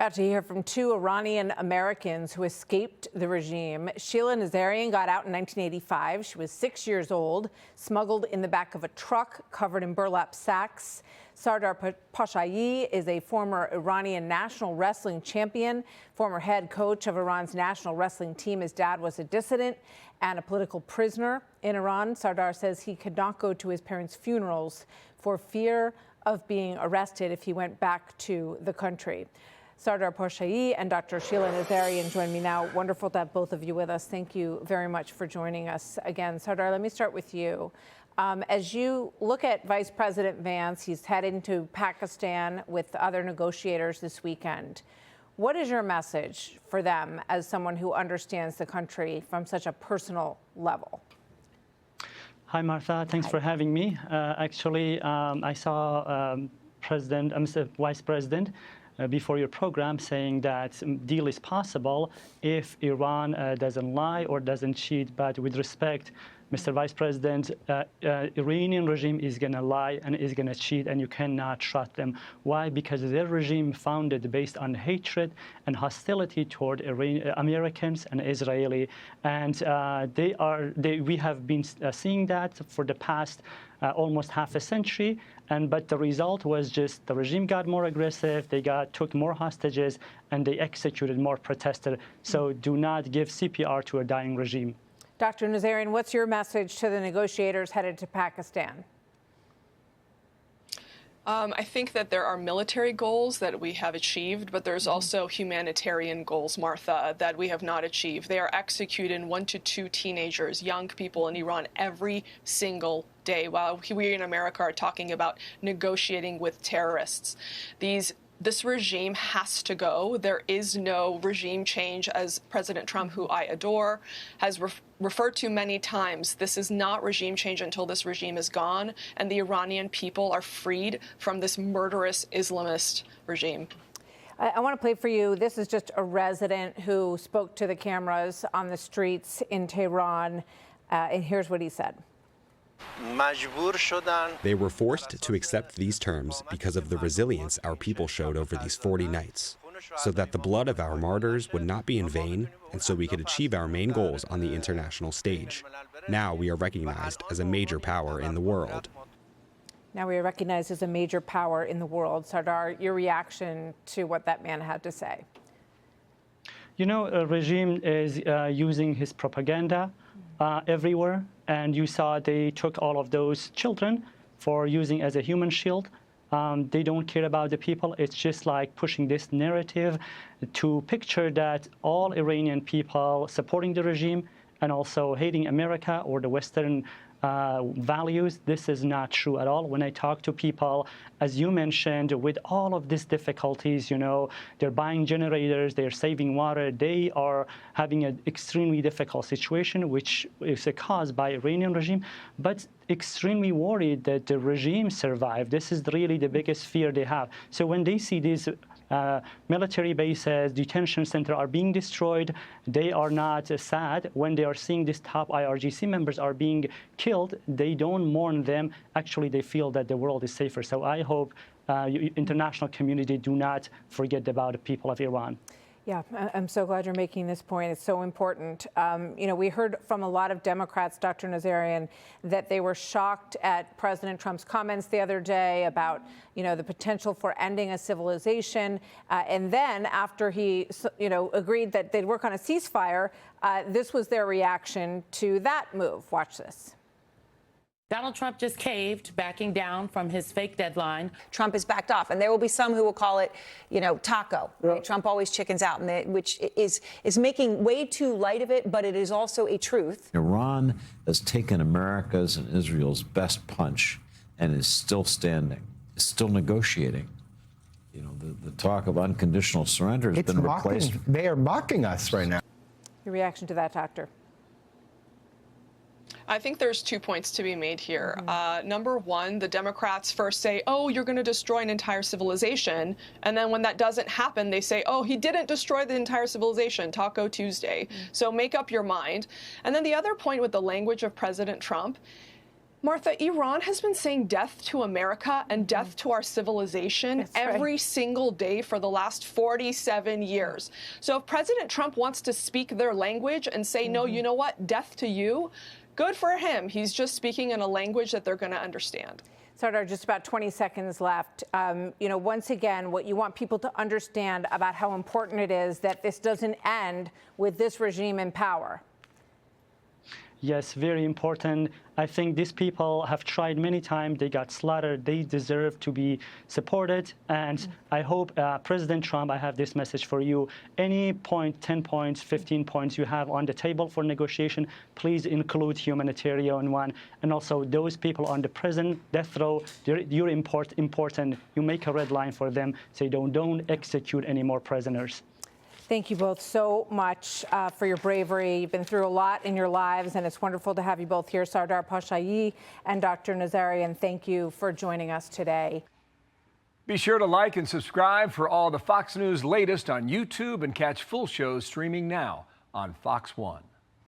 About to hear from two Iranian-Americans who escaped the regime. Sheila Nazarian got out in 1985. She was 6 years old, smuggled in the back of a truck covered in burlap sacks. Sardar Pashaei is a former Iranian national wrestling champion, former head coach of Iran's national wrestling team. His dad was a dissident and a political prisoner in Iran. Sardar says he could not go to his parents' funerals for fear of being arrested if he went back to the country. Sardar Pashaei and Dr. Sheila Nazarian join me now. Wonderful to have both of you with us. Thank you very much for joining us again. Sardar, let me start with you. As you look at Vice President Vance, he's heading to Pakistan with other negotiators this weekend. What is your message for them as someone who understands the country from such a personal level? Hi, Martha. Thanks for having me. I saw Vice President before your program saying that deal is possible if Iran doesn't lie or doesn't cheat. But with respect, Mr. Vice President, Iranian regime is going to lie and is going to cheat, and you cannot trust them. Why? Because their regime founded based on hatred and hostility toward Americans and Israeli, and we have been seeing that for the past almost half a century. But the result was just the regime got more aggressive, they took more hostages, and they executed more protesters. So do not give CPR to a dying regime. Dr. Nazarian, what's your message to the negotiators headed to Pakistan? I think that there are military goals that we have achieved, but there's also humanitarian goals, Martha, that we have not achieved. They are executing 1 to 2 teenagers, young people in Iran every single day, while we in America are talking about negotiating with terrorists. This regime has to go. There is no regime change, as President Trump, who I adore, has referred to many times. This is not regime change until this regime is gone and the Iranian people are freed from this murderous Islamist regime. I want to play for you. This is just a resident who spoke to the cameras on the streets in Tehran, and here's what he said. They were forced to accept these terms because of the resilience our people showed over these 40 nights, so that the blood of our martyrs would not be in vain, and so we could achieve our main goals on the international stage. Now we are recognized as a major power in the world. Now we are recognized as a major power in the world. Sardar, your reaction to what that man had to say? You know, a regime is using his propaganda everywhere. And you saw they took all of those children for using as a human shield. They don't care about the people. It's just like pushing this narrative to picture that all Iranian people supporting the regime and also hating America or the Western values. This is not true at all. When I talk to people, as you mentioned, with all of these difficulties, you know, they're buying generators, they're saving water, they are having an extremely difficult situation, which is caused by Iranian regime, but extremely worried that the regime survived. This is really the biggest fear they have. So when they see these military bases, detention centers are being destroyed, they are not sad. When they are seeing these top IRGC members are being killed, they don't mourn them. Actually, they feel that the world is safer. So I hope international community do not forget about the people of Iran. Yeah, I'm so glad you're making this point. It's so important. You know, we heard from a lot of Democrats, Dr. Nazarian, that they were shocked at President Trump's comments the other day about, you know, the potential for ending a civilization. And then after he, you know, agreed that they'd work on a ceasefire, this was their reaction to that move. Watch this. Donald Trump just caved, backing down from his fake deadline. Trump has backed off, and there will be some who will call it, you know, taco. Right? Trump always chickens out, and which is making way too light of it, but it is also a truth. Iran has taken America's and Israel's best punch and is still standing, is still negotiating. You know, the talk of unconditional surrender has been replaced. They are mocking us right now. Your reaction to that, Doctor? I think there's 2 points to be made here. Number one, the Democrats first say, oh, you're going to destroy an entire civilization. And then when that doesn't happen, they say, oh, he didn't destroy the entire civilization, Taco Tuesday. So make up your mind. And then the other point with the language of President Trump, Martha, Iran has been saying death to America and death to our civilization every single day for the last 47 years. So if President Trump wants to speak their language and say, no, you know what, death to you, good for him. He's just speaking in a language that they're going to understand. Sardar, just about 20 seconds left. Once again, what you want people to understand about how important it is that this doesn't end with this regime in power. Yes, very important. I think these people have tried many times. They got slaughtered. They deserve to be supported. And I hope, President Trump, I have this message for you. Any point, 10 points, 15 points you have on the table for negotiation, please include humanitarian one. And also those people on the prison death row, you're important. You make a red line for them. Say, don't execute any more prisoners. Thank you both so much for your bravery. You've been through a lot in your lives, and it's wonderful to have you both here. Sardar Pashaei and Dr. Nazarian, thank you for joining us today. Be sure to like and subscribe for all the Fox News latest on YouTube and catch full shows streaming now on Fox One.